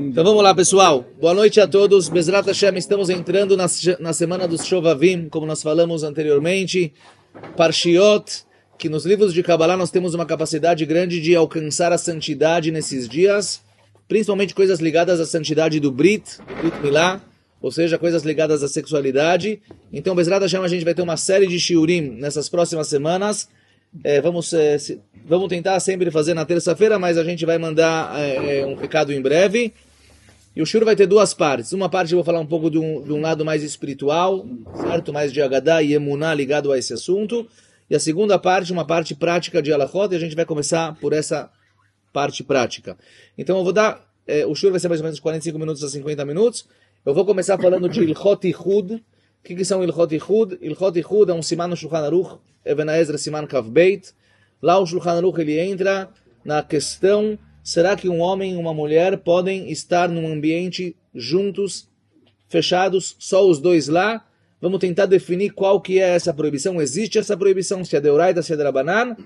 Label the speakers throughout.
Speaker 1: Então vamos lá, pessoal. Boa noite a todos. Bezrat Hashem, estamos entrando na semana dos Shovavim, como nós falamos anteriormente. Parshiot, que nos livros de Kabbalah nós temos uma capacidade grande de alcançar a santidade nesses dias, principalmente coisas ligadas à santidade do Brit Milá, ou seja, coisas ligadas à sexualidade. Então, Bezrat Hashem, a gente vai ter uma série de shiurim nessas próximas semanas. Vamos tentar sempre fazer na terça-feira, mas a gente vai mandar um recado em breve. E o shiur vai ter duas partes. Uma parte eu vou falar um pouco de um lado mais espiritual, certo? Mais de Agadá e Emuná ligado a esse assunto. E a segunda parte, uma parte prática de Halachot, e a gente vai começar por essa parte prática. Então eu vou dar, o shiur vai ser mais ou menos 45 minutos a 50 minutos. Eu vou começar falando de Ilchot Ichud. O que são Ilchot Ichud? Ilchot Ichud é um siman no Shulchan Aruch, Even Ezra Siman Kav Beit. Lá o Shulchan Aruch ele entra na questão: será que um homem e uma mulher podem estar num ambiente juntos, fechados, só os dois lá? Vamos tentar definir qual que é essa proibição. Existe essa proibição, se é deoraita, se é drabanan?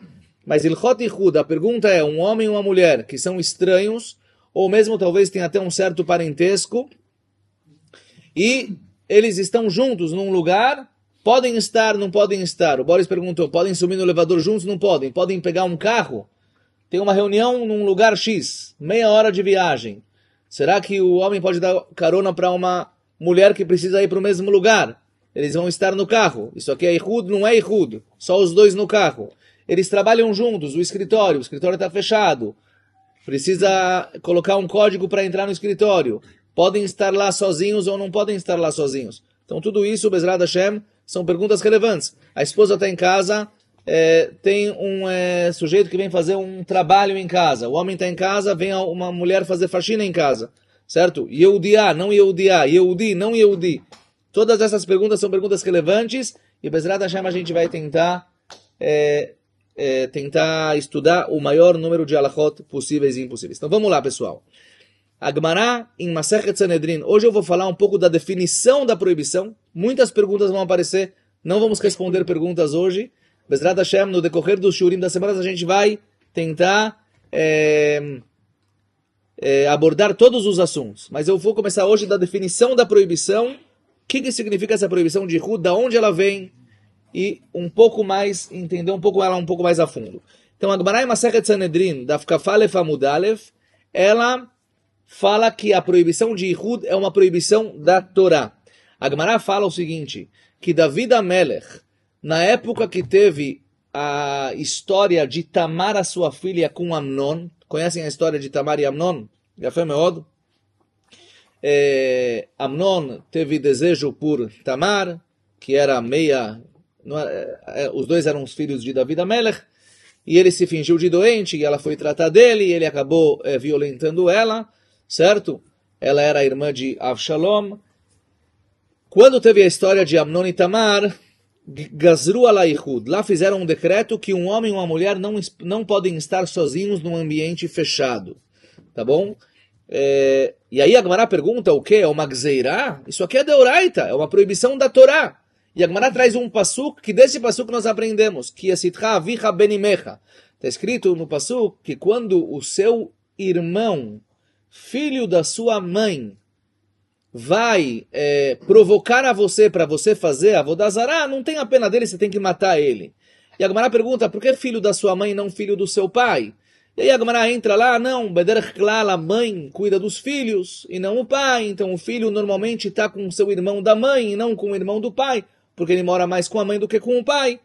Speaker 1: Mas Ilchot Ichud, a pergunta é: um homem e uma mulher que são estranhos, ou mesmo talvez tenha até um certo parentesco, e eles estão juntos num lugar, podem estar, não podem estar? O Boris perguntou: podem subir no elevador juntos? Não podem. Podem pegar um carro? Tem uma reunião num lugar X, meia hora de viagem. Será que o homem pode dar carona para uma mulher que precisa ir para o mesmo lugar? Eles vão estar no carro. Isso aqui é Ihud? Não é Ihud. Só os dois no carro. Eles trabalham juntos, o escritório está fechado. Precisa colocar um código para entrar no escritório. Podem estar lá sozinhos ou não podem estar lá sozinhos? Então tudo isso, Bezrat Hashem, são perguntas relevantes. A esposa está em casa, tem um sujeito que vem fazer um trabalho em casa. O homem está em casa, vem uma mulher fazer faxina em casa. Certo? Yehudiá, não Yehudiá. Yehudi, não Yehudi. Todas essas perguntas são perguntas relevantes e Bezrat Hashem a gente vai tentar estudar o maior número de halachot possíveis e impossíveis. Então vamos lá, pessoal. Agmará em Masechet Sanedrin. Hoje eu vou falar um pouco da definição da proibição. Muitas perguntas vão aparecer. Não vamos responder perguntas hoje. Bezrat Hashem, no decorrer dos shurim das semanas, a gente vai tentar abordar todos os assuntos. Mas eu vou começar hoje da definição da proibição. O que significa essa proibição de Ihud? Da onde ela vem? E entender ela um pouco mais a fundo. Então, Agmará em Masechet Sanedrin, da Kaf Alef Amud Alef, ela fala que a proibição de Ihud é uma proibição da Torá. A Gemara fala o seguinte, que David Amelech, na época que teve a história de Tamar, a sua filha, com Amnon, conhecem a história de Tamar e Amnon? Já foi meod? Amnon teve desejo por Tamar, que era os dois eram os filhos de David Amelech, e ele se fingiu de doente, e ela foi tratar dele, e ele acabou violentando ela, certo? Ela era a irmã de Avshalom. Quando teve a história de Amnon e Tamar, Gazru ala Ihud, lá fizeram um decreto que um homem e uma mulher não podem estar sozinhos num ambiente fechado. Tá bom? E aí a Gemara pergunta o quê? É uma gzeirá? Isso aqui é deoraita, é uma proibição da Torá. E a Gemara traz um passuk, que desse passuk nós aprendemos, que é Sitcha avicha benimecha. Está escrito no passuk que quando o seu irmão, filho da sua mãe, vai provocar a você para você fazer Avodah Zará, não tem a pena dele, você tem que matar ele. E a Gemara pergunta, por que filho da sua mãe, não filho do seu pai? E aí a Gemara entra lá, não, Bederech Klal, a mãe cuida dos filhos e não o pai, então o filho normalmente está com o seu irmão da mãe e não com o irmão do pai, porque ele mora mais com a mãe do que com o pai.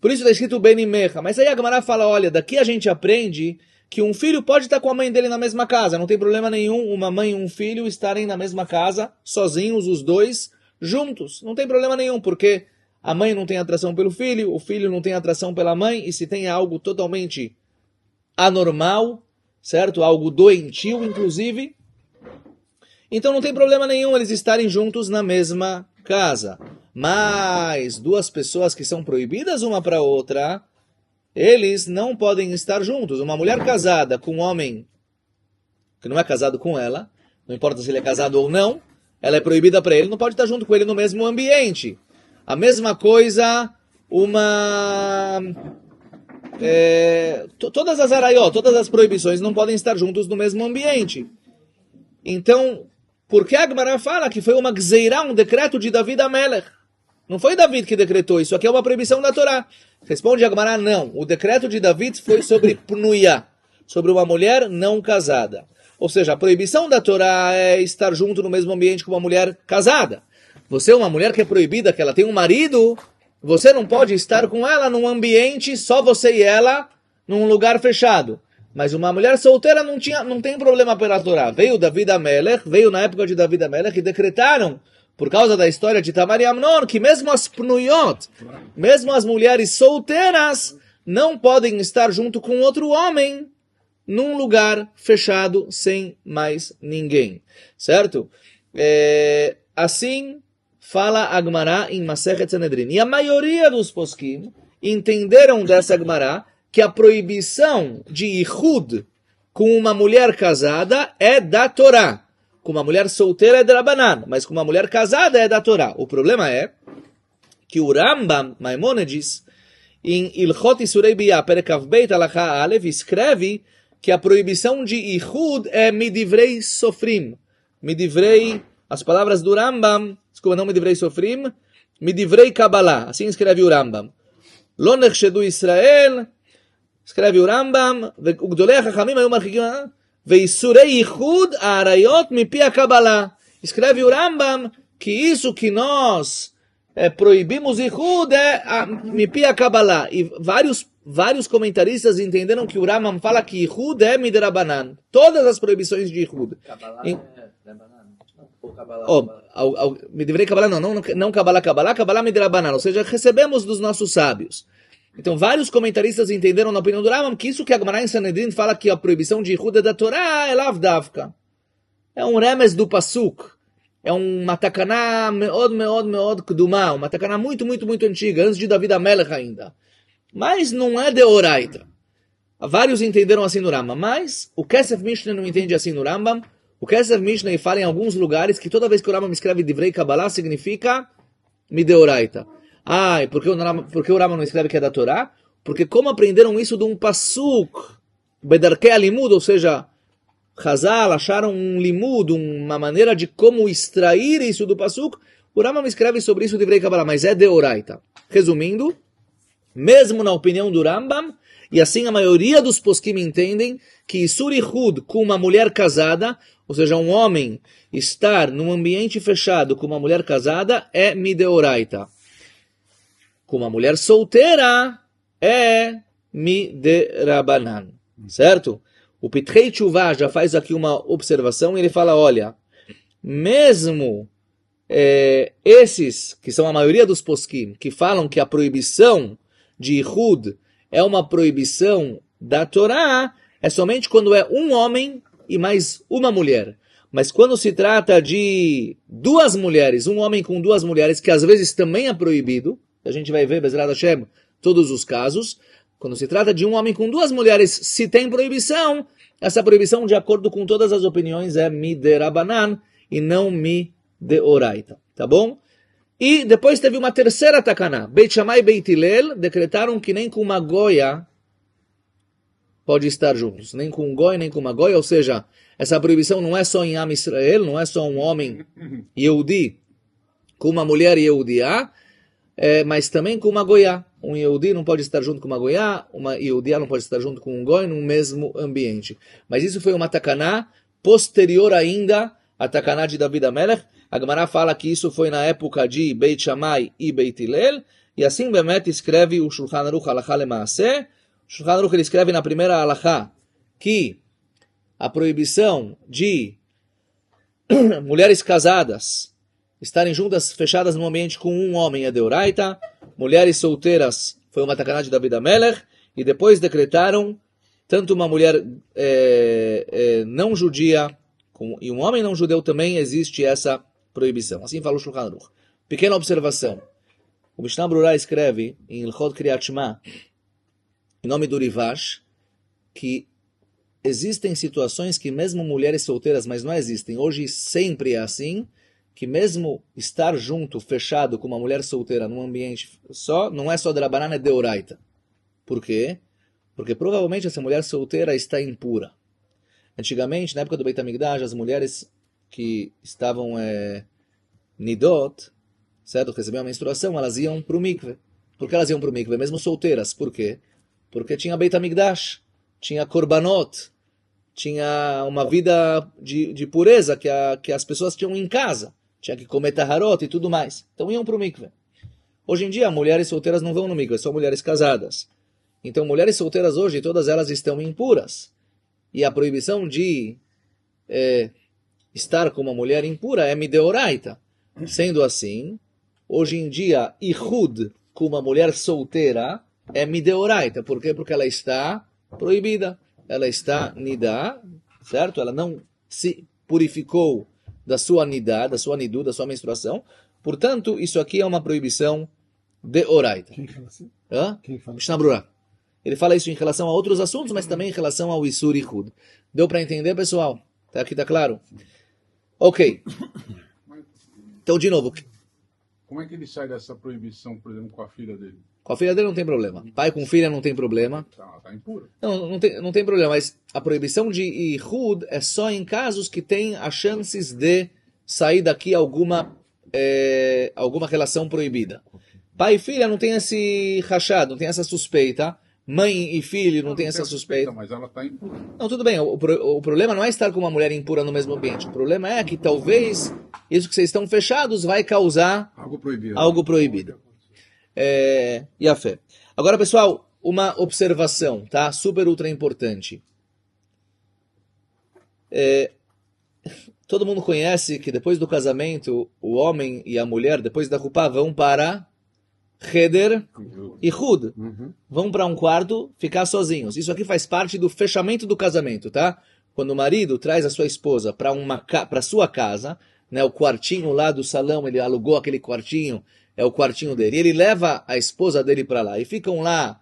Speaker 1: Por isso está escrito Benimecha. Mas aí a Gemara fala, olha, daqui a gente aprende que um filho pode estar com a mãe dele na mesma casa. Não tem problema nenhum uma mãe e um filho estarem na mesma casa, sozinhos, os dois, juntos. Não tem problema nenhum, porque a mãe não tem atração pelo filho, o filho não tem atração pela mãe, e se tem algo totalmente anormal, certo? Algo doentio, inclusive. Então não tem problema nenhum eles estarem juntos na mesma casa. Mas duas pessoas que são proibidas uma para outra, eles não podem estar juntos. Uma mulher casada com um homem que não é casado com ela, não importa se ele é casado ou não, ela é proibida para ele, não pode estar junto com ele no mesmo ambiente. A mesma coisa, uma todas as arayot, todas as proibições não podem estar juntos no mesmo ambiente. Então, por que a Gemara fala que foi uma gzeirá, um decreto de David Amelech? Não foi David que decretou, isso aqui é uma proibição da Torá. Responde a Gemara, não. O decreto de David foi sobre pnuia, sobre uma mulher não casada. Ou seja, a proibição da Torá é estar junto no mesmo ambiente com uma mulher casada. Você é uma mulher que é proibida, que ela tem um marido, você não pode estar com ela num ambiente, só você e ela, num lugar fechado. Mas uma mulher solteira não tem problema pela Torá. Veio David Amelech, veio na época de David Amelech e decretaram, por causa da história de Tamar e Amnon, que mesmo as pnuyot, mesmo as mulheres solteiras, não podem estar junto com outro homem num lugar fechado sem mais ninguém. Certo? Assim fala a Gemara em Masechet Sanedrin. E a maioria dos poskim entenderam dessa Gemara que a proibição de Ihud com uma mulher casada é da Torá. Com uma mulher solteira é de Rabanan, mas com uma mulher casada é da Torá. O problema é que o Rambam Maimonides, em Ilchot Isurei Biyah, Perekav Beit Alachá Aleph, escreve que a proibição de Ihud é Midivrei Sofrim. Midivrei, as palavras do Rambam, desculpa, não Midivrei Sofrim, Midivrei Kabbalah. Assim escreve o Rambam. Lo nechshedu Israel, escreve o Rambam, Ugdolei HaChamim Hayu Marchikim Veisurei Ihud Arayot Mipi HaKabbalah. Escreve o Rambam que isso que nós proibimos Ihud é Mipi HaKabbalah. E vários comentaristas entenderam que o Rambam fala que Ihud é Midrabanan. Todas as proibições de Ihud.
Speaker 2: Kabbalah
Speaker 1: Midivrei Kabbalah não Kabbalah Midrabanan. Ou seja, recebemos dos nossos sábios. Então, vários comentaristas entenderam na opinião do Rambam que isso que a Gemara em Sanedrin fala que a proibição de Ihud é da Torá é lavdavka. É um remes do Pasuk. É uma takaná meod kdumá, uma takaná muito antiga, antes de David Amelech ainda. Mas não é de Oraita. Vários entenderam assim no Rambam, mas o Kesef Mishnah não entende assim no Rambam. O Kesef Mishnah fala em alguns lugares que toda vez que o Rambam escreve Divrei Kabbalah significa Mideoraita. E por que o Rambam não escreve que é da Torá? Porque como aprenderam isso de um pasuk, Bedarkei Alimud, ou seja, Chazal acharam um limud, uma maneira de como extrair isso do pasuk, o Rambam escreve sobre isso de Divrei Kabbalah, mas é de Oraita. Resumindo, mesmo na opinião do Rambam, e assim a maioria dos poskim entendem que Isur Ihud com uma mulher casada, ou seja, um homem estar num ambiente fechado com uma mulher casada, é Mideoraita. Com uma mulher solteira é Miderabanan, certo? O Pitrei Tshuvah já faz aqui uma observação e ele fala, olha, mesmo esses, que são a maioria dos poskim, que falam que a proibição de Ihud é uma proibição da Torá, é somente quando é um homem e mais uma mulher. Mas quando se trata de duas mulheres, um homem com duas mulheres, que às vezes também é proibido, a gente vai ver, Bezrat Hashem, todos os casos. Quando se trata de um homem com duas mulheres, se tem proibição, essa proibição, de acordo com todas as opiniões, é miderabanan e não mideoraita. Tá bom? E depois teve uma terceira takaná. Beit Shammai e Beit Hillel decretaram que nem com uma goia pode estar juntos. Nem com um goi, nem com uma goia. Ou seja, essa proibição não é só em Am Israel, não é só um homem Yehudi com uma mulher Yehudiá, mas também com uma goiá. Um Yehudi não pode estar junto com uma goiá, uma Yehudiá não pode estar junto com um goi no mesmo ambiente. Mas isso foi uma takaná posterior ainda à takaná de David Amelech. A Gemara fala que isso foi na época de Beit Shammai e Beit Hillel, e assim Bemet escreve o Shulchan Aruch Halachá Lemaaseh. O Shulchan Aruch ele escreve na primeira Halachá que a proibição de mulheres casadas estarem juntas, fechadas num ambiente com um homem é deoraita, mulheres solteiras foi uma takaná de David Amelech, e depois decretaram tanto uma mulher não judia e um homem não judeu também existe essa proibição. Assim fala o Shulchan Aruch. Pequena observação. O Mishnah Brura escreve em Ilchot Kriyat Shema, em nome do Rivash, que existem situações que mesmo mulheres solteiras, mas não existem, hoje sempre é assim, que mesmo estar junto, fechado com uma mulher solteira num ambiente só, não é só drabanan, é deoraita. Por quê? Porque provavelmente essa mulher solteira está impura. Antigamente, na época do Beit HaMikdash, as mulheres que estavam nidot, certo? Recebiam a menstruação, elas iam para o mikve. Por que elas iam para o mikve? Mesmo solteiras. Por quê? Porque tinha Beit HaMikdash, tinha korbanot, tinha uma vida de pureza que as pessoas tinham em casa. Tinha que comer taharot e tudo mais. Então iam para o mikve. Hoje em dia, mulheres solteiras não vão no mikve, são mulheres casadas. Então, mulheres solteiras hoje, todas elas estão impuras. E a proibição de estar com uma mulher impura é mideoraita. Sendo assim, hoje em dia, ihud com uma mulher solteira é mideoraita. Por quê? Porque ela está proibida. Ela está nidá, certo? Ela não se purificou da sua nidá, da sua nidu, da sua menstruação. Portanto, isso aqui é uma proibição de oraita.
Speaker 2: Quem fala assim?
Speaker 1: Quem fala? Mishnah Brura. Ele fala isso em relação a outros assuntos, mas também em relação ao Isur Ihud. Deu para entender, pessoal? Aqui tá claro? Ok. Então, de novo.
Speaker 3: Como é que ele sai dessa proibição, por exemplo, com a filha dele?
Speaker 1: Com a filha dele não tem problema. Pai com filha não tem problema.
Speaker 3: Tá impura.
Speaker 1: Não tem problema, mas a proibição de Ihud é só em casos que tem as chances de sair daqui alguma relação proibida. Pai e filha não tem esse rachado, não tem essa suspeita. Mãe e filho não tem essa suspeita.
Speaker 3: Mas ela está impura.
Speaker 1: Não, tudo bem. O problema não é estar com uma mulher impura no mesmo ambiente. O problema é que talvez isso que vocês estão fechados vai causar algo proibido. E a fé. Agora, pessoal, uma observação, tá? Super ultra importante. Todo mundo conhece que depois do casamento, o homem e a mulher, depois da Rupá, vão para Heder e Hud. Vão para um quarto ficar sozinhos. Isso aqui faz parte do fechamento do casamento, tá? Quando o marido traz a sua esposa para sua casa, né, o quartinho lá do salão, ele alugou aquele quartinho, é o quartinho dele. E ele leva a esposa dele para lá e ficam lá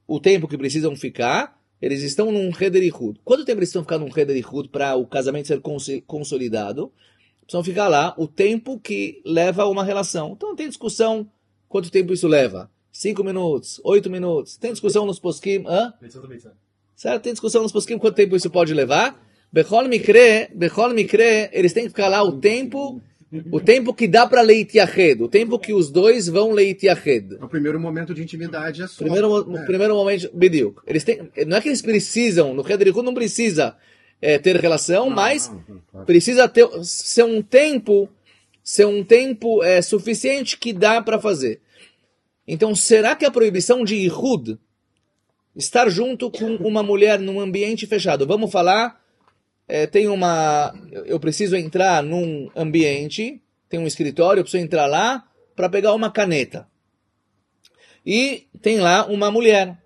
Speaker 1: o tempo que precisam ficar. Eles estão num Heder e Hud. Quanto tempo eles estão ficando num Heder e Hud para o casamento ser consolidado? Precisam ficar lá o tempo que leva a uma relação. Então tem discussão. Quanto tempo isso leva? 5 minutos, 8 minutos. Tem discussão nos poskim. Certo? Tem discussão nos poskim quanto tempo isso pode levar. Bechol Mikre, eles têm que ficar lá o tempo que dá para leitiached, o tempo que os dois vão leitiached.
Speaker 2: O primeiro momento de intimidade é só.
Speaker 1: Primeiro momento, Bidiuk. Não é que eles precisam, no Heder não precisa ter relação, mas precisa ser um tempo suficiente que dá para fazer. Então, será que a proibição de Ihud, estar junto com uma mulher num ambiente fechado, vamos falar, eu preciso entrar num ambiente, tem um escritório, eu preciso entrar lá para pegar uma caneta. E tem lá uma mulher.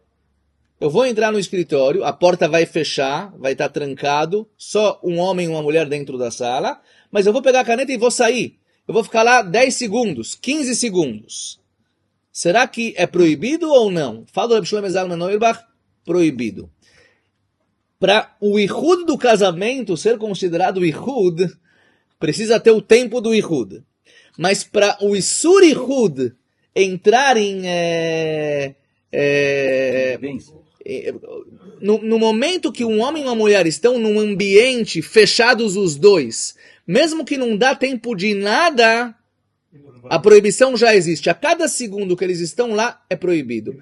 Speaker 1: Eu vou entrar no escritório, a porta vai fechar, vai estar trancado, só um homem e uma mulher dentro da sala, mas eu vou pegar a caneta e vou sair. Eu vou ficar lá 10 segundos, 15 segundos. Será que é proibido ou não? Fala do Reb Shlomo Zalman Auerbach, proibido. Para o Ihud do casamento ser considerado Ihud, precisa ter o tempo do Ihud. Mas para o Isur Ihud entrar no momento que um homem e uma mulher estão num ambiente fechados os dois, mesmo que não dá tempo de nada, a proibição já existe. A cada segundo que eles estão lá, é proibido.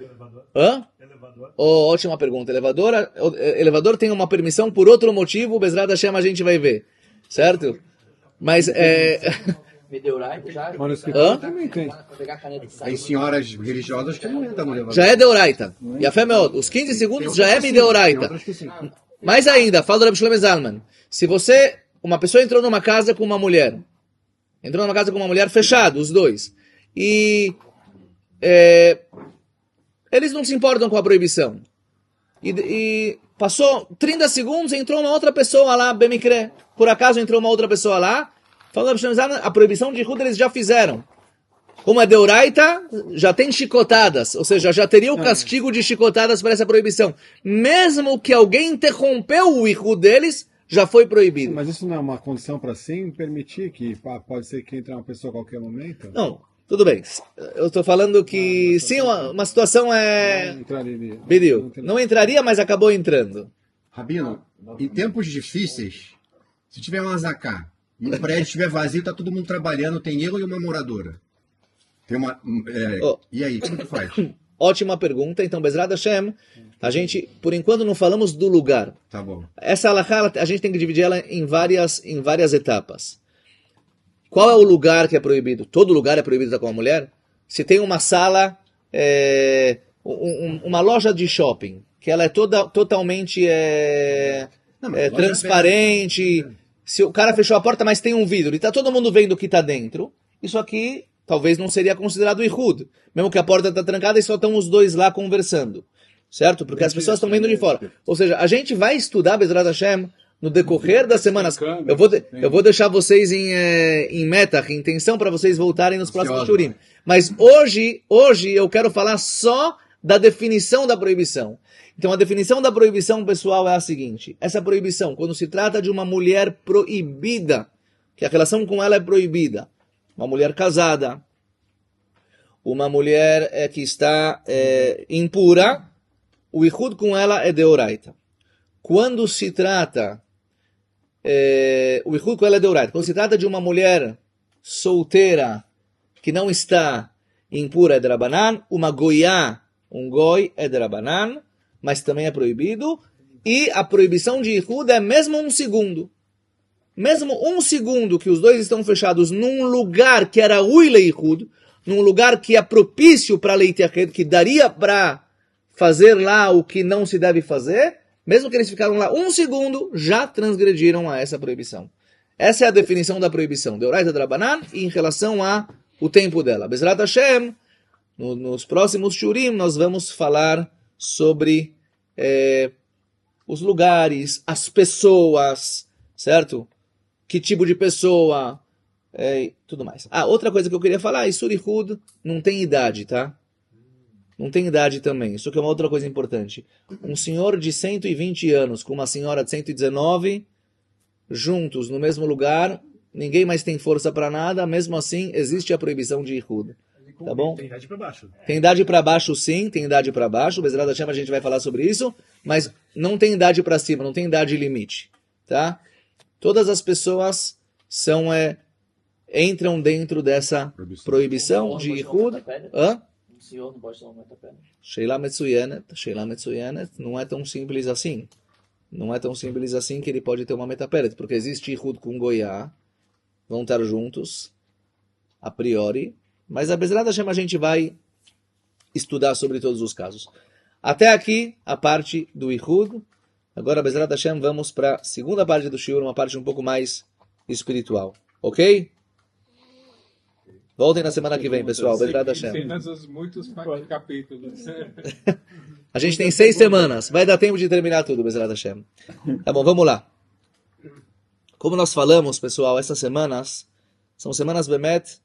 Speaker 1: Ótima pergunta. Elevador tem uma permissão por outro motivo, Bezrat Hashem a gente vai ver. Certo? Mas
Speaker 2: Olha, o também tem. Tem senhoras religiosas que não entram no elevador.
Speaker 1: Já é deoraita. E a fé os 15 segundos já é deoraita. Mais ainda, fala do Reb Shlomo Zalman. Se uma pessoa entrou numa casa com uma mulher, fechado, os dois, e eles não se importam com a proibição. E passou 30 segundos, entrou uma outra pessoa lá, Bemikre. Por acaso entrou uma outra pessoa lá, falando a proibição de Ihud eles já fizeram. Como é deoraita, já tem chicotadas, ou seja, já teria o castigo de chicotadas para essa proibição. Mesmo que alguém interrompeu o Ihud deles, já foi proibido.
Speaker 2: Mas isso não é uma condição para sim permitir que pode ser que entre uma pessoa a qualquer momento?
Speaker 1: Não. Tudo bem. Eu estou falando que sim, uma situação é... Não entraria, mas acabou entrando.
Speaker 2: Rabino, em tempos difíceis, se tiver um azacá e o prédio estiver vazio, tá todo mundo trabalhando, tem eu e uma moradora. Tem uma... E aí, como que faz?
Speaker 1: Ótima pergunta. Então, Bezrat Hashem, a gente, por enquanto, não falamos do lugar.
Speaker 2: Tá bom.
Speaker 1: Essa alahá, a gente tem que dividir ela em várias etapas. Qual é o lugar que é proibido? Todo lugar é proibido estar com uma mulher? Se tem uma sala, uma loja de shopping, que ela é totalmente transparente, se o cara fechou a porta, mas tem um vidro, e está todo mundo vendo o que está dentro, isso aqui talvez não seria considerado ihud, mesmo que a porta está trancada e só estão os dois lá conversando, certo? Porque as pessoas estão vendo de fora. Ou seja, a gente vai estudar Bezrat Hashem no decorrer das semanas. Eu vou deixar vocês em meta, em intenção, para vocês voltarem nos próximos shurim. Mas hoje eu quero falar só da definição da proibição. Então a definição da proibição, pessoal, é a seguinte. Essa proibição, quando se trata de uma mulher proibida, que a relação com ela é proibida, uma mulher casada, uma mulher que está impura, o ihud com ela é deoraita. Quando se trata o ihud com ela é deoraita. Quando se trata de uma mulher solteira que não está impura é drabanan, uma goiá, um goi é drabanan, mas também é proibido. E a proibição de ihud é mesmo um segundo. Mesmo um segundo que os dois estão fechados num lugar que era uile ihud, num lugar que é propício para leite achid, que daria para fazer lá o que não se deve fazer, mesmo que eles ficaram lá um segundo, já transgrediram a essa proibição. Essa é a definição da proibição. Deoraita drabanan, e em relação ao tempo dela. Bezrat Hashem, nos próximos shurim, nós vamos falar sobre os lugares, as pessoas, certo? Que tipo de pessoa, tudo mais. Outra coisa que eu queria falar, Isur Ihud não tem idade, tá? Não tem idade também. Isso que é uma outra coisa importante. Um senhor de 120 anos com uma senhora de 119, juntos no mesmo lugar, ninguém mais tem força para nada, mesmo assim existe a proibição de Ihud. Tá bom?
Speaker 4: Tem idade para baixo.
Speaker 1: Tem idade para baixo, sim, tem idade para baixo. Bezerra da Chama a gente vai falar sobre isso, mas não tem idade para cima, não tem idade limite. Tá? Todas as pessoas entram dentro dessa proibição de Ihud.
Speaker 5: O senhor não pode tomar muita pena.
Speaker 1: Sheila Metsuyanet, não é tão simples assim. Não é tão simples assim que ele pode ter uma metaperet, porque existe Ihud com Goiá, vão estar juntos, a priori, mas a Bezerra da Chama a gente vai estudar sobre todos os casos. Até aqui, a parte do Ihud. Agora, Bezerra da Chama, vamos para a segunda parte do Shiur, uma parte um pouco mais espiritual. Ok? Voltem na semana que vem, pessoal. Bezerra da Chama.
Speaker 3: Muitos capítulos.
Speaker 1: A gente tem 6 semanas. Vai dar tempo de terminar tudo, Bezerra da Chama. Tá bom, vamos lá. Como nós falamos, pessoal, essas semanas são semanas Bemet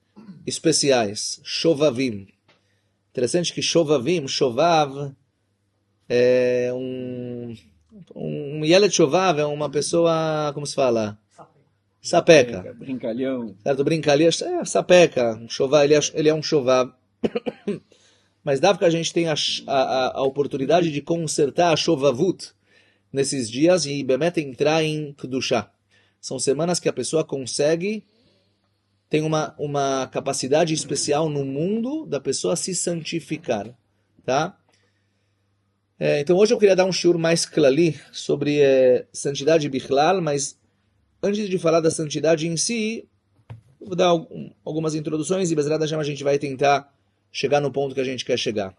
Speaker 1: especiais. Shovavim. Interessante que Shovavim, Shovav, é um Yelet Shovav é uma pessoa, como se fala? Sapeca.
Speaker 4: Brincalhão.
Speaker 1: Certo? Brincalhão. Sapeca. Shovav, ele é um Shovav. Mas dá que a gente tem a oportunidade de consertar a Shovavut nesses dias e Bemet entrar em Kedushá. São semanas que a pessoa tem uma capacidade especial no mundo da pessoa se santificar. Tá? Então hoje eu queria dar um shiur mais klali sobre santidade bichlal, mas antes de falar da santidade em si, eu vou dar algumas introduções e Bezerra da Chama a gente vai tentar chegar no ponto que a gente quer chegar.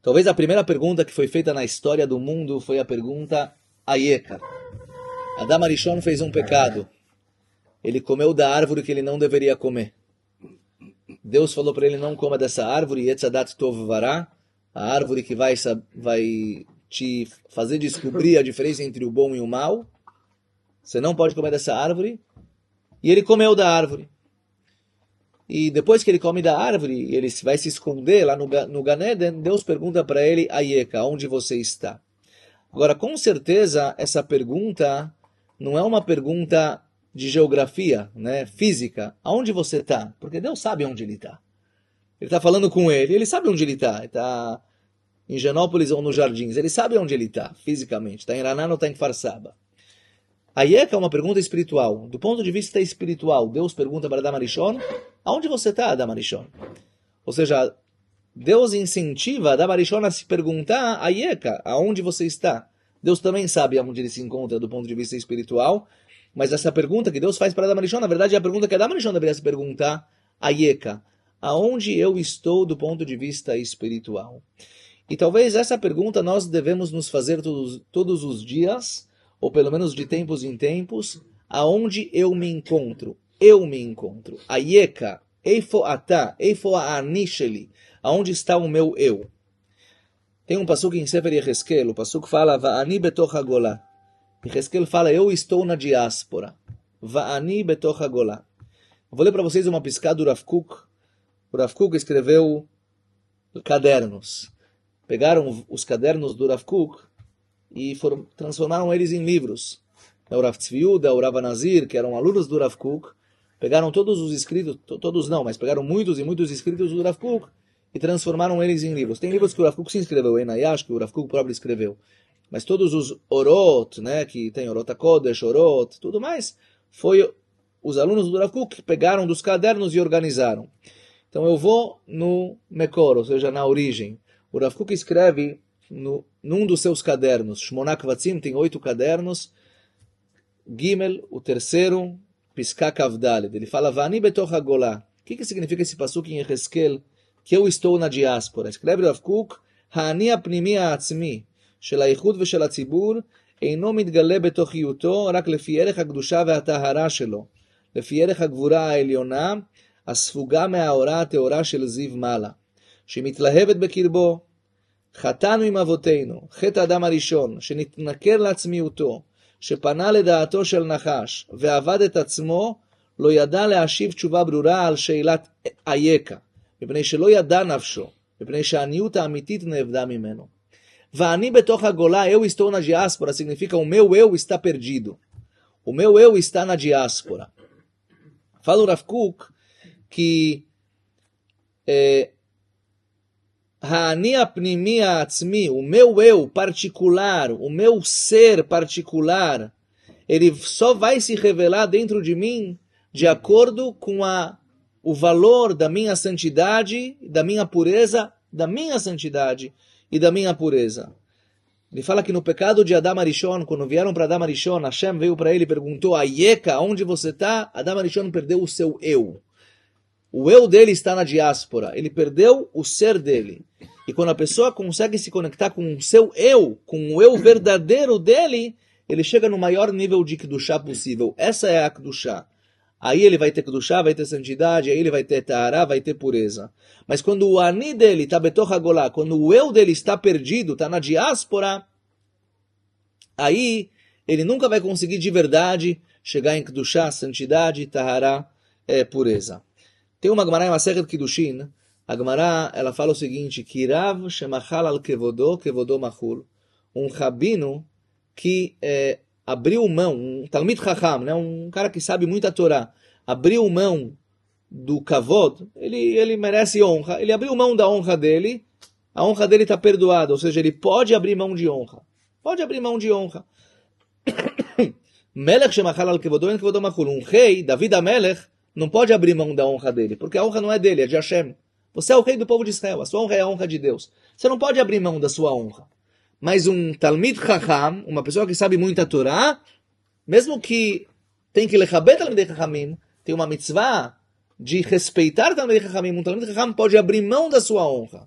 Speaker 1: Talvez a primeira pergunta que foi feita na história do mundo foi a pergunta Ayeka. Adam Arishon fez um pecado. Ele comeu da árvore que ele não deveria comer. Deus falou para ele, não coma dessa árvore, Yetzadat Tov Vará, a árvore que vai te fazer descobrir a diferença entre o bom e o mal. Você não pode comer dessa árvore. E ele comeu da árvore. E depois que ele come da árvore, ele vai se esconder lá no Gan Eden, Deus pergunta para ele, Ayeka, onde você está? Agora, com certeza, essa pergunta não é uma pergunta de geografia, né, física, aonde você está? Porque Deus sabe onde ele está. Ele está falando com ele sabe onde ele está. Ele está em Genópolis ou nos Jardins. Ele sabe onde ele está, fisicamente. Está em Ranan ou está em Kfar Saba. A Yeka é uma pergunta espiritual. Do ponto de vista espiritual, Deus pergunta para Adam Arishon, aonde você está, Adam Arishon? Ou seja, Deus incentiva Adam Arishon a se perguntar a Yeka, aonde você está? Deus também sabe aonde ele se encontra do ponto de vista espiritual, mas essa pergunta que Deus faz para Adam Arishon, na verdade é a pergunta que Adam Arishon deveria se perguntar a Yeka. Aonde eu estou do ponto de vista espiritual? E talvez essa pergunta nós devemos nos fazer todos os dias, ou pelo menos de tempos em tempos, aonde eu me encontro. Eu me encontro. A Yeka, eifo ata, eifo ani sheli. Aonde está o meu eu? Tem um passuque em Sefer Yecheskel, o passuque fala, Va'ani betoch hagolá. Yecheskel fala, eu estou na diáspora. Va'ani betoch hagolá. Vou ler para vocês uma piscada do Rav Kook. O Rav Kook escreveu cadernos. Pegaram os cadernos do Rav Kook e transformaram eles em livros. O Rav Tzviuda, o Rav Nazir, que eram alunos do Rav Kook, pegaram todos os escritos, todos não, mas pegaram muitos e muitos escritos do Rav Kook e transformaram eles em livros. Tem livros que o Rav Kook se escreveu, Enayash, que o Rav Kook próprio escreveu. Mas todos os Orot, né, que tem Orot HaKodesh, Orot, tudo mais, foi os alunos do Rav Kook que pegaram dos cadernos e organizaram. Então eu vou no Mekor, ou seja, na origem. O Rav Kook escreve num dos seus cadernos, Shmona Kvatzim, tem 8 cadernos, Gimel, o terceiro, Pisca Kavdaled. Ele fala, Vani betoch hagolá. O que significa esse passuque em Yecheskel? Que eu estou na diáspora. Escreve Rav Kook, Ha'ani apnimi ha'atzmi, shel ha'yichud v'shel ha'tzibur, אינו מתגלה בתוכיותו רק לפי ערך הקדושה והטהרה שלו, לפי ערך הגבורה העליונה, הספוגה מהאורה הטהורה של זיו מעלה, שמתלהבת בקרבו. חטאנו עם אבותינו, חטא אדם הראשון, שנתנכר לעצמיותו, שפנה לדעתו של נחש, ועבד את עצמו, לא ידע להשיב תשובה ברורה על שאלת אייכה, מפני שלא ידע נפשו, מפני שהעניות האמיתית נאבדה ממנו. ואני בתוך הגולה, eu estou na diáspora, significa o meu eu está perdido. O meu eu está na diáspora. Fala o Rav Kook que Ha'ani apnimi ha'atzmi, o meu eu particular, o meu ser particular, ele só vai se revelar dentro de mim de acordo com o valor da minha santidade, da minha pureza, da minha santidade e da minha pureza. Ele fala que no pecado de Adam Arishon, quando vieram para Adam Arishon, Hashem veio para ele e perguntou, Ayeka, onde você está? Adam Arishon perdeu o seu eu. O eu dele está na diáspora. Ele perdeu o ser dele. E quando a pessoa consegue se conectar com o seu eu, com o eu verdadeiro dele, ele chega no maior nível de Kedushá possível. Essa é a Kedushá. Aí ele vai ter Kedushá, vai ter santidade, aí ele vai ter Tahará, vai ter pureza. Mas quando o Ani dele está Betoch Hagolá, quando o eu dele está perdido, está na diáspora, aí ele nunca vai conseguir de verdade chegar em Kedushá, santidade, Tahará, pureza. Tem uma Gemara em Masechet Kiddushin, a Gemara, ela fala o seguinte, Kirav shemachal al kevodo, kevodo machul, um rabino que abriu mão, um Talmid Chacham, né, um cara que sabe muito a Torá, abriu mão do kavod, ele merece honra, ele abriu mão da honra dele, a honra dele está perdoada, ou seja, ele pode abrir mão de honra. Pode abrir mão de honra. Melech shemachal al kevodo, en kevodo machul, um rei, David HaMelech, não pode abrir mão da honra dele, porque a honra não é dele, é de Hashem. Você é o rei do povo de Israel, a sua honra é a honra de Deus. Você não pode abrir mão da sua honra. Mas um Talmid Chacham, uma pessoa que sabe muito a Torá, mesmo que tem que lechabet Talmidei Chachamim, tem uma mitzvah de respeitar Talmidei Chachamim, um Talmid Chacham pode abrir mão da sua honra.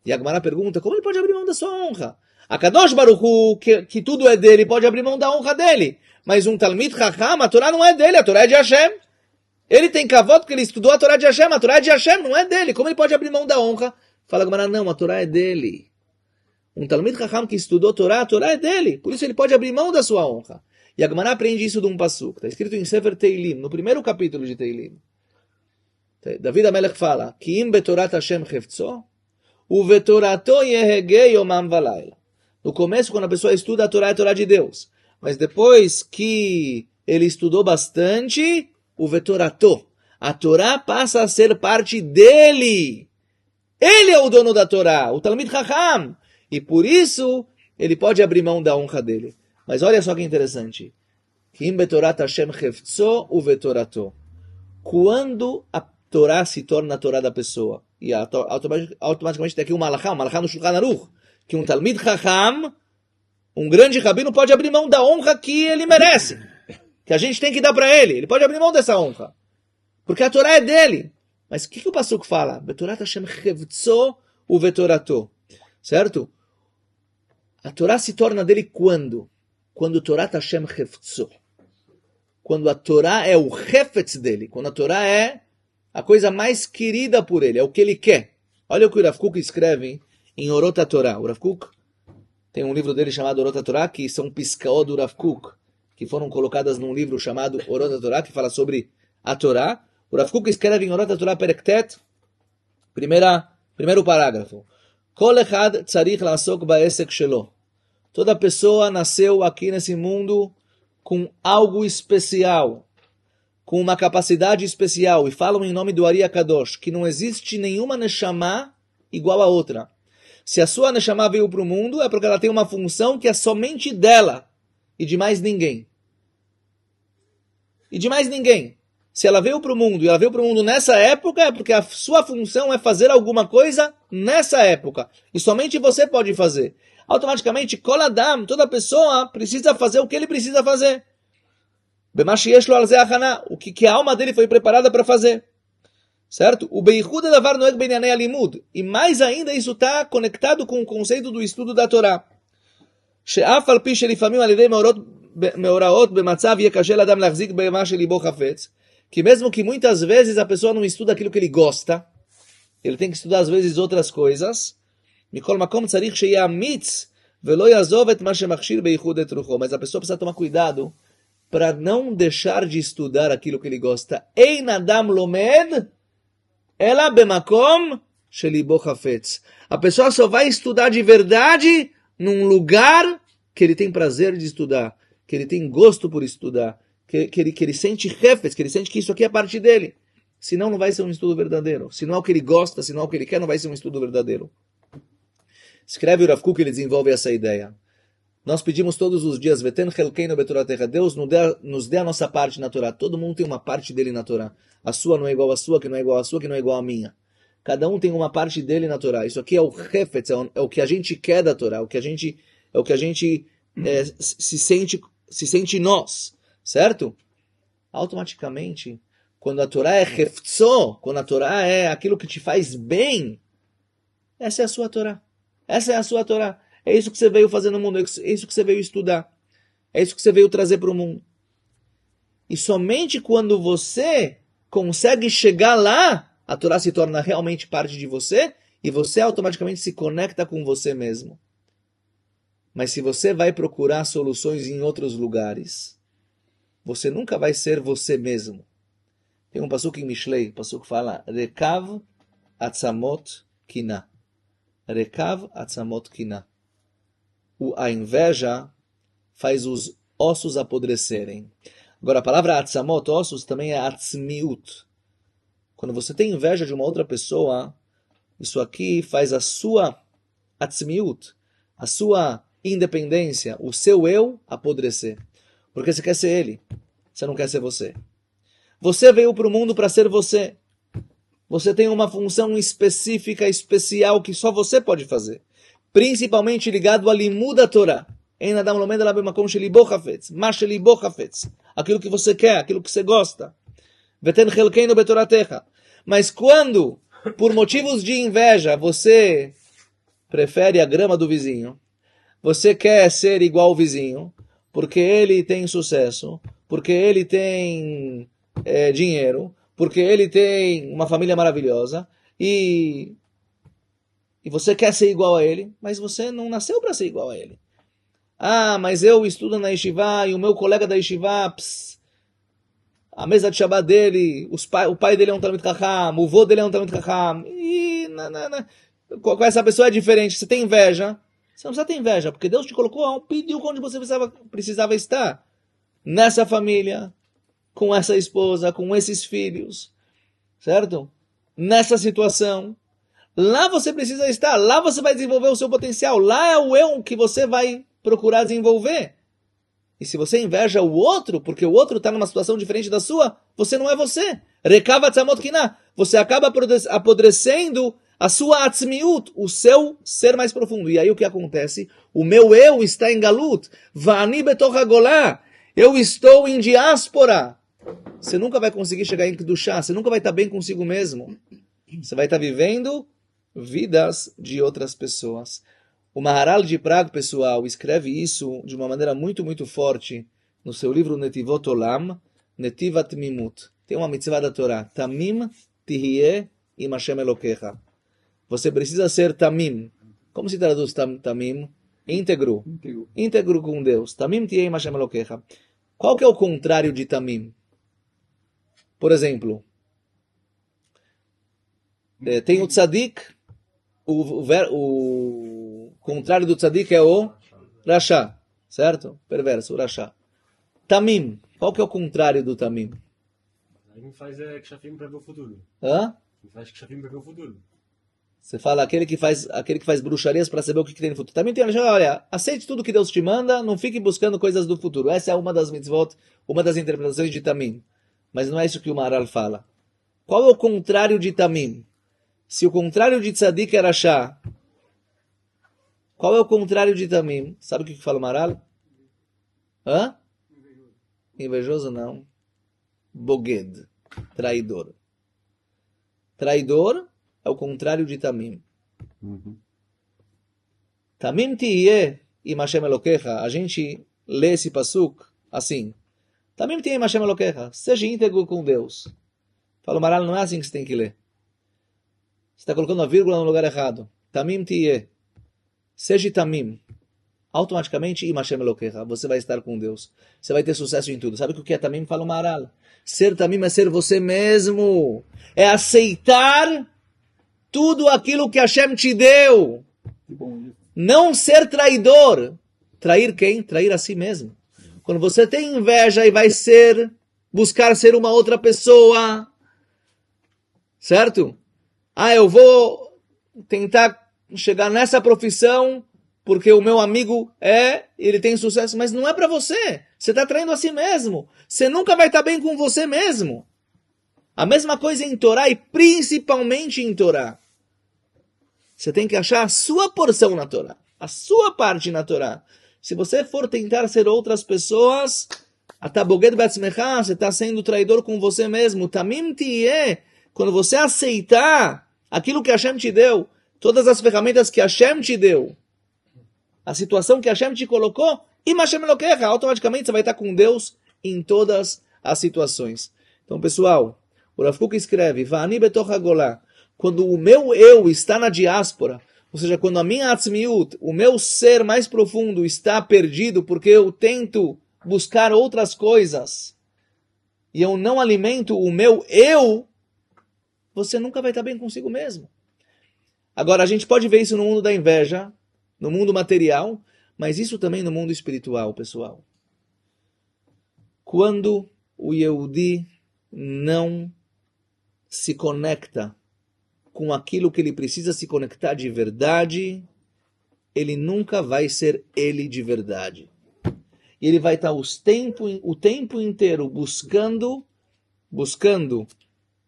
Speaker 1: E a Gemara pergunta, como ele pode abrir mão da sua honra? A Kadosh Baruch Hu, que tudo é dele, pode abrir mão da honra dele. Mas um Talmid Chacham, a Torá não é dele, a Torá é de Hashem. Ele tem kavod porque ele estudou a Torá de Hashem. A Torá é de Hashem, não é dele. Como ele pode abrir mão da honra? Fala a Gemara, não, a Torá é dele. Um Talmid Chacham que estudou a Torá é dele. Por isso ele pode abrir mão da sua honra. E a Gemara aprende isso de um pasuk. Está escrito em Sefer Teilim, no primeiro capítulo de Teilim. David HaMelech fala, Ki im betorat Hashem chefzo, uvetorato yehege yomam valayla. No começo, quando a pessoa estuda a Torá, é a Torá de Deus. Mas depois que ele estudou bastante o vetorato. A Torá passa a ser parte dele. Ele é o dono da Torá, o Talmid Chacham. E por isso, ele pode abrir mão da honra dele. Mas olha só que interessante. Kim betorat Hashem chefzo u vetorato. Quando a Torá se torna a Torá da pessoa, e automaticamente tem aqui um malachá no Shulchan Aruch, que um Talmid Chacham, um grande rabino, pode abrir mão da honra que ele merece, que a gente tem que dar para ele. Ele pode abrir mão dessa honra, porque a Torá é dele. Mas o que o Pasuk fala? Betorat Hashem chevtzo u vetorato. Certo? A Torá se torna dele quando? Quando Torat Hashem chevtzo. Quando a Torá é o hefetz dele. Quando a Torá é a coisa mais querida por ele. É o que ele quer. Olha o que o Rav Kook escreve em Orot HaTorah. O Rav Kook tem um livro dele chamado Orot HaTorah, que são piscaot do Rav Kook, que foram colocadas num livro chamado Orot HaTorah, que fala sobre a Torá. O Rav Kook escreve em Orot HaTorah Perektet, primeiro parágrafo. Kol echad tzarich la'asok ba'esek shelo. Toda pessoa nasceu aqui nesse mundo com algo especial, com uma capacidade especial. E falam em nome do Ari HaKadosh, que não existe nenhuma Neshama igual a outra. Se a sua Neshama veio para o mundo, é porque ela tem uma função que é somente dela e de mais ninguém. E de mais ninguém. Se ela veio para o mundo e ela veio para o mundo nessa época, é porque a sua função é fazer alguma coisa nessa época. E somente você pode fazer. Automaticamente, Kol Adam, toda pessoa precisa fazer o que ele precisa fazer. O que a alma dele foi preparada para fazer. Certo? O Beichud Davar Noeg Benyanei Alimud. E mais ainda, isso está conectado com o conceito do estudo da Torá. She'af al pi shelifamim al yedei meoraot bematzav yekashe ladam lachzik bema shelibo chafetz. Que mesmo que muitas vezes a pessoa não estuda aquilo que ele gosta, ele tem que estudar às vezes outras coisas. Mikol makom tzarich she'yeh amitz velo yazov et ma shemachshir beichud et rucho. Mas a pessoa precisa tomar cuidado para não deixar de estudar aquilo que ele gosta. Ein adam lomed ela bemakom shelibo chafetz. A pessoa só vai estudar de verdade num lugar que ele tem prazer de estudar, que ele tem gosto por estudar, que ele sente refes, que ele sente que isso aqui é parte dele. Senão não vai ser um estudo verdadeiro. Se não é o que ele gosta, se não é o que ele quer, não vai ser um estudo verdadeiro. Escreve o Rav Kook, ele desenvolve essa ideia. Nós pedimos todos os dias, Veten Chelkeinu Betoratecha, Deus nos dê a nossa parte na Torá. Todo mundo tem uma parte dele na Torá. A sua não é igual à sua, que não é igual à sua, que não é igual à minha. Cada um tem uma parte dele na Torá. Isso aqui é o Hefetz, é o que a gente quer da Torá, é o que a gente se sente nós, certo? Automaticamente, quando a Torá é Heftzó, quando a Torá é aquilo que te faz bem, essa é a sua Torá. Essa é a sua Torá. É isso que você veio fazer no mundo, é isso que você veio estudar. É isso que você veio trazer para o mundo. E somente quando você consegue chegar lá, a Torá se torna realmente parte de você e você automaticamente se conecta com você mesmo. Mas se você vai procurar soluções em outros lugares, você nunca vai ser você mesmo. Tem um pasuk em Mishlei, o pasuk fala Rekav atzamot kina. Rekav atzamot kina. A inveja faz os ossos apodrecerem. Agora, a palavra atzamot, ossos, também é atzmiut. Quando você tem inveja de uma outra pessoa, isso aqui faz a sua atzmiut, a sua independência, o seu eu apodrecer. Porque você quer ser ele, você não quer ser você. Você veio para o mundo para ser você. Você tem uma função específica, especial, que só você pode fazer. Principalmente ligado a limud da Torá. Aquilo que você quer, aquilo que você gosta. Mas quando, por motivos de inveja, você prefere a grama do vizinho, você quer ser igual ao vizinho, porque ele tem sucesso, porque ele tem dinheiro, porque ele tem uma família maravilhosa, e você quer ser igual a ele, mas você não nasceu para ser igual a ele. Ah, mas eu estudo na Yeshiva, e o meu colega da Yeshiva, a mesa de Shabbat dele, o pai dele é um Talmid Chacham, o vô dele é um Talmid Chacham, e com essa pessoa é diferente. Você tem inveja, você não precisa ter inveja, porque Deus te colocou, pediu onde você precisava estar. nessa família, com essa esposa, com esses filhos, certo? Nessa situação. Lá você precisa estar, lá você vai desenvolver o seu potencial, lá é o eu que você vai procurar desenvolver. E se você inveja o outro, porque o outro está numa situação diferente da sua, você não é você. Rekava tzamot kinah. Você acaba apodrecendo a sua atzmiut, o seu ser mais profundo. E aí o que acontece? O meu eu está em galut. Va'ani betoch hagolá. Eu estou em diáspora. Você nunca vai conseguir chegar em Kedushá. Você nunca vai estar bem consigo mesmo. Você vai estar vivendo vidas de outras pessoas. O Maharal de Praga, pessoal, escreve isso de uma maneira muito, muito forte no seu livro Netivot Olam, Netivat Mimut. Tem uma mitzvah da Torá. Tamim tihye im Hashem Elokecha. Você precisa ser tamim. Como se traduz tamim? Íntegro. Íntegro com Deus. Tamim tihye im Hashem Elokecha. Qual que é o contrário de tamim? Por exemplo, tem o tzadik, o contrário do tzadik é o rasha, certo? Perverso, o rasha. Tamim, qual que é o contrário do tamim?
Speaker 4: Quem faz kshafim para ver o futuro.
Speaker 1: Hã?
Speaker 4: Quem faz kshafim para ver o futuro.
Speaker 1: Você fala aquele que faz bruxarias para saber o que tem no futuro. Também tem, olha, aceite tudo que Deus te manda, não fique buscando coisas do futuro. Essa é uma das mitzvot, uma das interpretações de tamim. Mas não é isso que o Maharal fala. Qual é o contrário de tamim? Se o contrário de tzadik é rasha, qual é o contrário de tamim? Sabe o que fala o Maharal? Hã? Invejoso não. Boged. Traidor. Traidor é o contrário de tamim. Tamim tihye im Hashem Elokecha. A gente lê esse pasuk assim. Tamim tihye im Hashem Elokecha. Seja íntegro com Deus. Fala o Maharal, não é assim que você tem que ler. Você está colocando a vírgula no lugar errado. Tamim tihye. Seja tamim. Automaticamente, im Hashem Elokecha. Você vai estar com Deus. Você vai ter sucesso em tudo. Sabe o que é tamim? Fala o Maharal. Ser tamim é ser você mesmo. É aceitar tudo aquilo que Hashem te deu. Não ser traidor. Trair quem? Trair a si mesmo. Quando você tem inveja e vai buscar ser uma outra pessoa, certo? Eu vou tentar chegar nessa profissão porque o meu amigo ele tem sucesso, mas não é para você. Você está traindo a si mesmo. Você nunca vai estar bem com você mesmo. A mesma coisa em Torá e principalmente em Torá. Você tem que achar a sua porção na Torá, a sua parte na Torá. Se você for tentar ser outras pessoas, você está sendo traidor com você mesmo. Tamim tihye, quando você aceitar aquilo que Hashem te deu, todas as ferramentas que Hashem te deu, a situação que Hashem te colocou, im Hashem Elokecha, automaticamente você vai estar com Deus em todas as situações. Então, pessoal, o Rav Kook escreve, Va'ani betoch hagolá, quando o meu eu está na diáspora, ou seja, quando a minha atzmiut, o meu ser mais profundo está perdido porque eu tento buscar outras coisas e eu não alimento o meu eu, você nunca vai estar bem consigo mesmo. Agora, a gente pode ver isso no mundo da inveja, no mundo material, mas isso também no mundo espiritual, pessoal. Quando o Yehudi não se conecta com aquilo que ele precisa se conectar de verdade, ele nunca vai ser ele de verdade. E ele vai estar o tempo inteiro buscando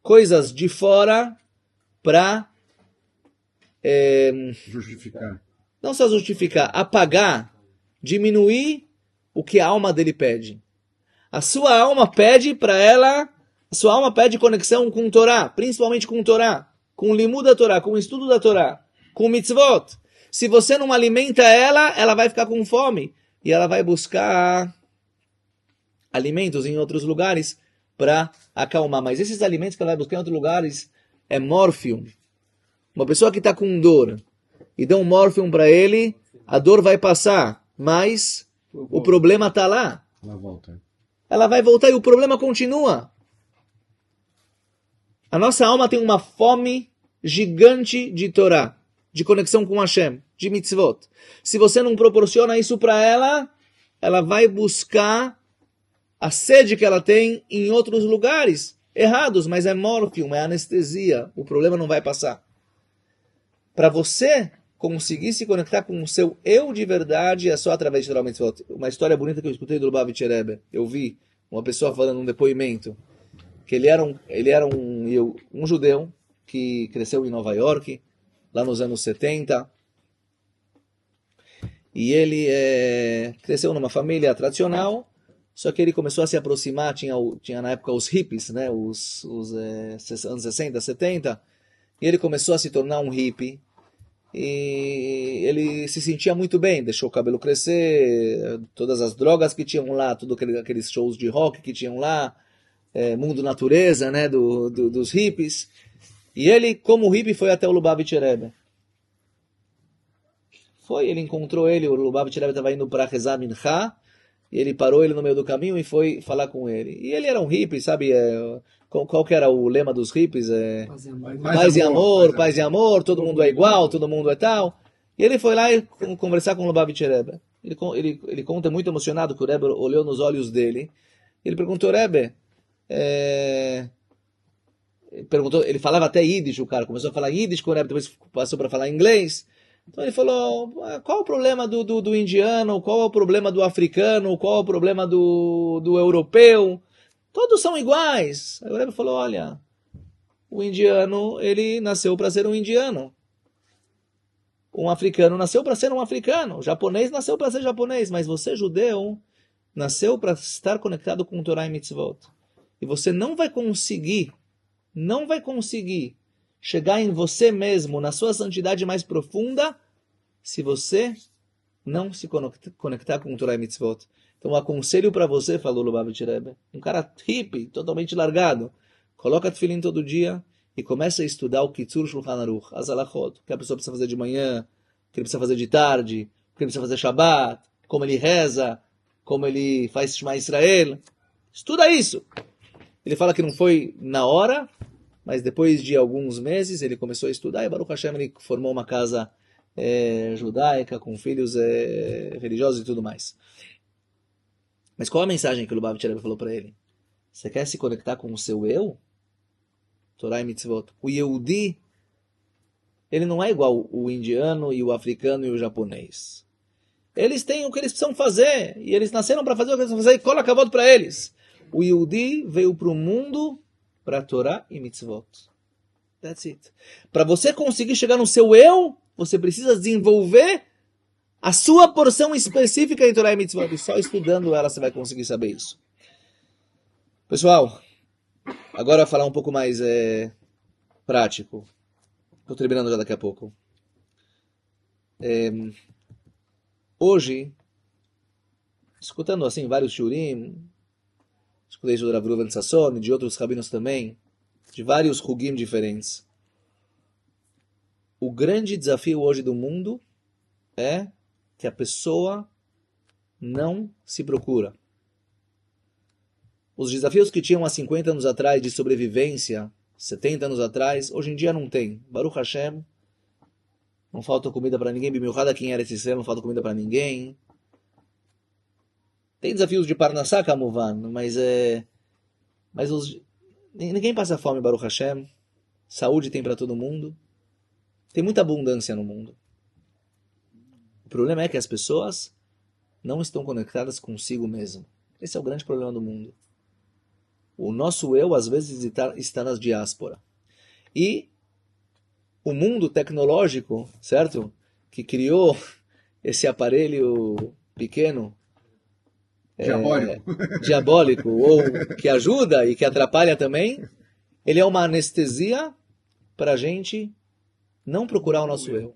Speaker 1: coisas de fora para
Speaker 2: justificar.
Speaker 1: Não só justificar, apagar, diminuir o que a alma dele pede. A sua alma pede para ela, a sua alma pede conexão com Torá, principalmente com Torá, com o limud da Torá, com o estudo da Torá, com o mitzvot. Se você não alimenta ela, ela vai ficar com fome e ela vai buscar alimentos em outros lugares para acalmar. Mas esses alimentos que ela vai buscar em outros lugares é mórfio. Uma pessoa que está com dor e dá um mórfio para ele, a dor vai passar, mas o problema está lá.
Speaker 2: Ela volta.
Speaker 1: Ela vai voltar e o problema continua. A nossa alma tem uma fome gigante de Torá, de conexão com Hashem, de mitzvot. Se você não proporciona isso para ela, ela vai buscar a sede que ela tem em outros lugares errados, mas é morfina, é anestesia. O problema não vai passar. Para você conseguir se conectar com o seu eu de verdade, é só através de Torah Mitzvot. Uma história bonita que eu escutei do Lubavitcher Rebbe. Eu vi uma pessoa falando um depoimento que ele era um judeu que cresceu em Nova York, lá nos anos 70. E ele cresceu numa família tradicional, só que ele começou a se aproximar, tinha na época os hippies, né, os anos 60, 70, e ele começou a se tornar um hippie, e ele se sentia muito bem, deixou o cabelo crescer, todas as drogas que tinham lá, todos aqueles shows de rock que tinham lá, mundo natureza, né, dos hippies, e ele, como hippie, foi até o Lubavitcher Rebbe. Ele encontrou ele, o Lubavitcher Rebbe estava indo para rezar Minchá, e ele parou ele no meio do caminho e foi falar com ele. E ele era um hippie, sabe? Qual que era o lema dos hippies? Paz e amor, todo mundo é igual, todo mundo é tal. E ele foi lá e conversar com o Lubavitcher Rebbe. Ele conta muito emocionado que o Rebbe olhou nos olhos dele. Ele perguntou, Rebbe, ele falava até Yiddish, o cara começou a falar Yiddish com o Rebbe, depois passou para falar inglês. Então ele falou, qual é o problema do indiano, qual é o problema do africano, qual é o problema do europeu? Todos são iguais. Aí o Rebbe falou, olha, o indiano, ele nasceu para ser um indiano. Um africano nasceu para ser um africano. O japonês nasceu para ser japonês. Mas você, judeu, nasceu para estar conectado com Torah e Mitzvot. E você não vai conseguir chegar em você mesmo, na sua santidade mais profunda, se você não se conectar com Torah e Mitzvot. Então, um aconselho para você, falou Lubavitcher Rebbe, um cara hippie, totalmente largado, coloca tefilim todo dia e começa a estudar o Kitzur Shulchan Aruch, as halachot, o que a pessoa precisa fazer de manhã, o que ele precisa fazer de tarde, o que ele precisa fazer Shabbat, como ele reza, como ele faz Shema Israel. Estuda isso! Ele fala que não foi na hora, mas depois de alguns meses ele começou a estudar e Baruch Hashem ele formou uma casa judaica com filhos religiosos e tudo mais. Mas qual a mensagem que o Lubavitcher Rebbe falou para ele? Você quer se conectar com o seu eu? Torah e Mitzvot. O Yehudi, ele não é igual o indiano e o africano e o japonês. Eles têm o que eles precisam fazer e eles nasceram para fazer o que eles precisam fazer e cola cavalo para eles. O Yehudi veio para o mundo para Torah e Mitzvot. That's it. Para você conseguir chegar no seu eu, você precisa desenvolver a sua porção específica em Torah e Mitzvot. E só estudando ela você vai conseguir saber isso. Pessoal, agora eu vou falar um pouco mais prático. Estou terminando já daqui a pouco. Hoje, escutando assim vários shurim, escutei isso do Rav Reuven Sasson, de outros rabinos também, de vários hugim diferentes. O grande desafio hoje do mundo é que a pessoa não se procura. Os desafios que tinham há 50 anos atrás de sobrevivência, 70 anos atrás, hoje em dia não tem. Baruch Hashem, não falta comida para ninguém, bimiuchad aqui em Eretz Yisrael, não falta comida para ninguém. Tem desafios de Parnassá, Kamuvan, mas ninguém passa fome, Baruch Hashem. Saúde tem para todo mundo. Tem muita abundância no mundo. O problema é que as pessoas não estão conectadas consigo mesmo. Esse é o grande problema do mundo. O nosso eu, às vezes, está nas diáspora. E o mundo tecnológico, certo? Que criou esse aparelho pequeno, diabólico, ou que ajuda e que atrapalha também, ele é uma anestesia para a gente não procurar o nosso eu.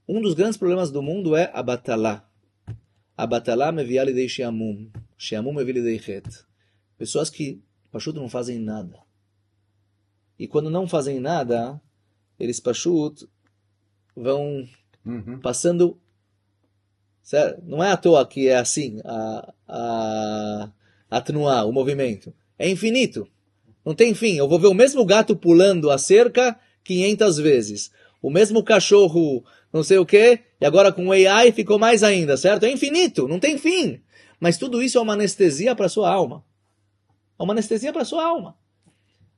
Speaker 1: Um dos grandes problemas do mundo é a batalá. A batalá mevia lidei sheamum. Sheamum mevia lidei chet. Pessoas que, pachut, não fazem nada. E quando não fazem nada, eles, pachut, vão passando... Certo? Não é à toa que é assim, atenuar o movimento. É infinito. Não tem fim. Eu vou ver o mesmo gato pulando a cerca 500 vezes. O mesmo cachorro, não sei o quê, e agora com AI ficou mais ainda, certo? É infinito, não tem fim. Mas tudo isso é uma anestesia para a sua alma. É uma anestesia para a sua alma.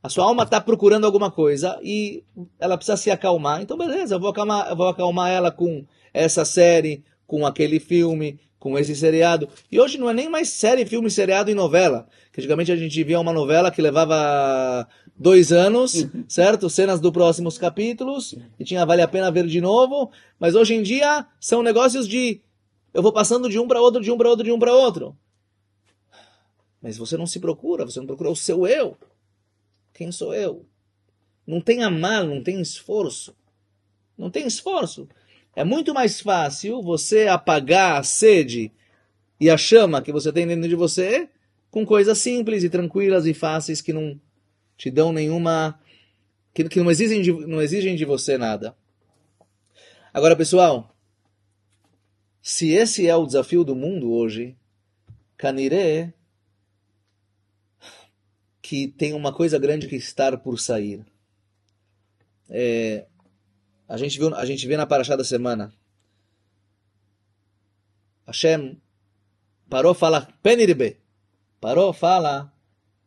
Speaker 1: A sua alma está procurando alguma coisa e ela precisa se acalmar. Então, beleza, eu vou acalmar ela com essa série, com aquele filme, com esse seriado. E hoje não é nem mais série, filme, seriado e novela. Que antigamente a gente via uma novela que levava 2 anos, certo? Cenas dos próximos capítulos, e tinha vale a pena ver de novo. Mas hoje em dia são negócios de eu vou passando de um para outro, de um para outro, de um para outro. Mas você não se procura, você não procura o seu eu. Quem sou eu? Não tem amal, não tem esforço. Não tem esforço. É muito mais fácil você apagar a sede e a chama que você tem dentro de você com coisas simples e tranquilas e fáceis que não te dão nenhuma... que não exigem de você nada. Agora, pessoal, se esse é o desafio do mundo hoje, Kaniré, que tem uma coisa grande que está por sair. A gente vê na Parashá da semana. Hashem parou fala Penirbe. Parou fala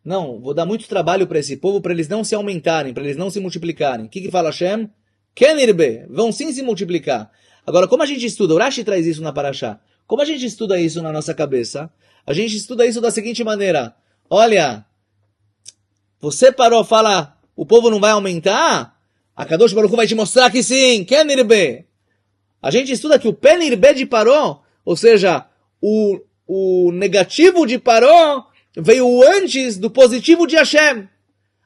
Speaker 1: não, vou dar muito trabalho para esse povo para eles não se aumentarem, para eles não se multiplicarem. O que fala Hashem? Kenirbe, vão sim se multiplicar. Agora, como a gente estuda, o Rashi traz isso na Parashá. Como a gente estuda isso na nossa cabeça? A gente estuda isso da seguinte maneira. Olha, você parou fala, o povo não vai aumentar? A Kadosh Baruch Hu vai te mostrar que sim, Kenirbe. A gente estuda que o Penirbe de Paró, ou seja, o negativo de Paró veio antes do positivo de Hashem.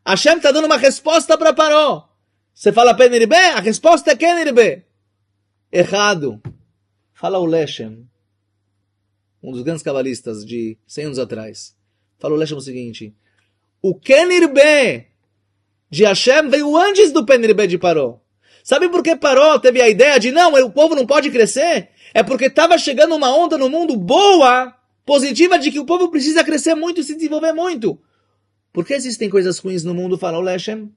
Speaker 1: Hashem está dando uma resposta para Paró. Você fala Penirbe, a resposta é Kenirbe. Errado. Fala o Leshem, um dos grandes cabalistas de 100 anos atrás. Fala o Leshem o seguinte: o Kenirbe de Hashem veio antes do Penirbe de Paró. Sabe por que Paró teve a ideia de não, o povo não pode crescer? É porque estava chegando uma onda no mundo boa, positiva, de que o povo precisa crescer muito e se desenvolver muito. Por que existem coisas ruins no mundo, fala o Leshem?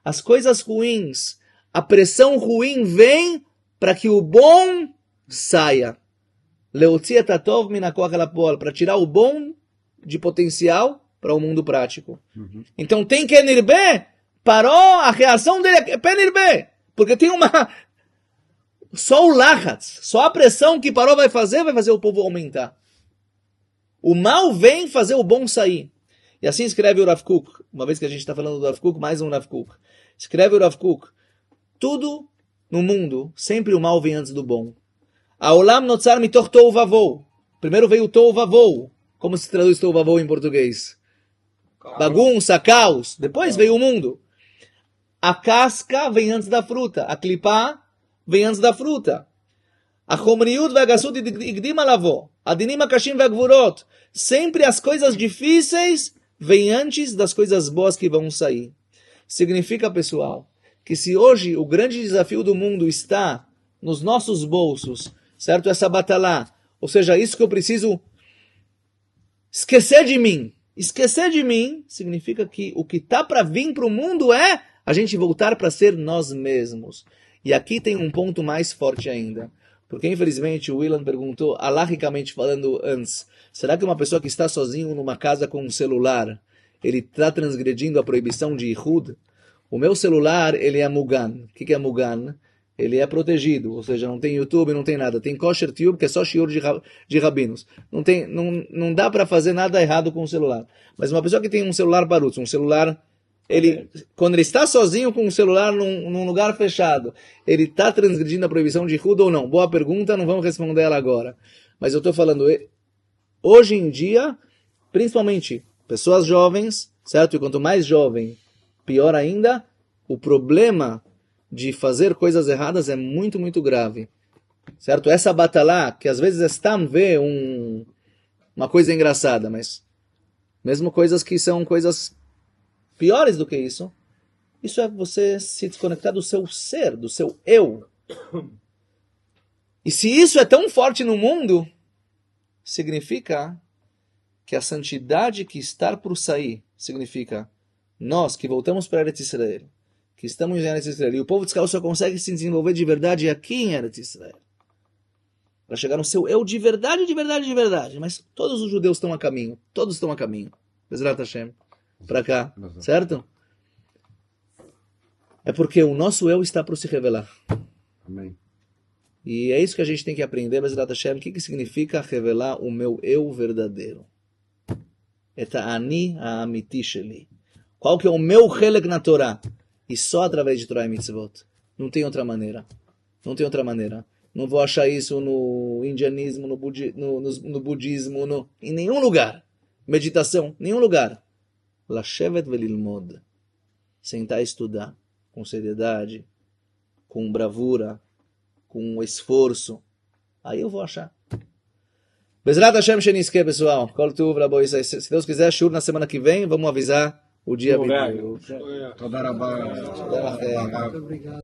Speaker 1: As coisas ruins, a pressão ruim vem para que o bom saia. Leotzia tatov minakoach elapol, para tirar o bom de potencial para o mundo prático. Então tem Kenirbe, Paró, a reação dele é Penirbe, porque tem uma... Só o lachatz, só a pressão que Paró vai fazer o povo aumentar. O mal vem fazer o bom sair. E assim escreve o Rav Kook, uma vez que a gente está falando do Rav Kook, mais um Rav Kook. Escreve o Rav Kook, tudo no mundo, sempre o mal vem antes do bom. Haolam notzar mitoch tohu vavou. Primeiro veio o tohu vavou. Como se traduz tohu vavou em português? Bagunça, caos. Depois veio o mundo. A casca vem antes da fruta. A clipá vem antes da fruta. A chomriut ve'agassut igdim alavó. Adinim akashim ve'gvurot. Sempre as coisas difíceis vêm antes das coisas boas que vão sair. Significa, pessoal, que se hoje o grande desafio do mundo está nos nossos bolsos, certo? Essa batalha, ou seja, isso que eu preciso esquecer de mim. Esquecer de mim significa que o que está para vir para o mundo é a gente voltar para ser nós mesmos. E aqui tem um ponto mais forte ainda. Porque, infelizmente, o Willan perguntou, alahicamente falando antes, será que uma pessoa que está sozinho numa casa com um celular, ele está transgredindo a proibição de Ihud? O meu celular, ele é Mugan. O que é Mugan? Ele é protegido, ou seja, não tem YouTube, não tem nada. Tem Kosher Tube, que é só shiur de rabinos. Não dá para fazer nada errado com o celular. Mas uma pessoa que tem um celular barutz, um celular... quando ele está sozinho com o celular num lugar fechado, ele está transgredindo a proibição de Ihud ou não? Boa pergunta, não vamos responder ela agora. Mas eu estou falando, hoje em dia, principalmente pessoas jovens, certo? E quanto mais jovem, pior ainda, o problema de fazer coisas erradas é muito, muito grave. Certo? Essa batalha, que às vezes Stam vê uma coisa engraçada, mas mesmo coisas que são coisas piores do que isso é você se desconectar do seu ser, do seu eu. E se isso é tão forte no mundo, significa que a santidade que está por sair, significa nós que voltamos para Eretz Israel, que estamos em Eretz Israel, e o povo de Israel só consegue se desenvolver de verdade aqui em Eretz Israel. Para chegar no seu eu de verdade, de verdade, de verdade. Mas todos os judeus estão a caminho. Todos estão a caminho. Bezrat Hashem. Para cá. Certo? É porque o nosso eu está para se revelar.
Speaker 2: Amém.
Speaker 1: E é isso que a gente tem que aprender, Bezrat Hashem. O que significa revelar o meu eu verdadeiro? Eta ani ha'amiti sheli. Qual que é o meu helek na Torá? E só através de Torá e Mitzvot. Não tem outra maneira. Não tem outra maneira. Não vou achar isso no indianismo, no budismo, em nenhum lugar. Meditação, nenhum lugar. Lashevet velilmod. Sentar e estudar. Com seriedade. Com bravura. Com esforço. Aí eu vou achar. Bezrat Hashem Sheniske, pessoal. Kol Tuv, Rabo Isai. Se Deus quiser, shur na semana que vem, vamos avisar o dia.
Speaker 2: Toda rabá.
Speaker 1: Obrigado.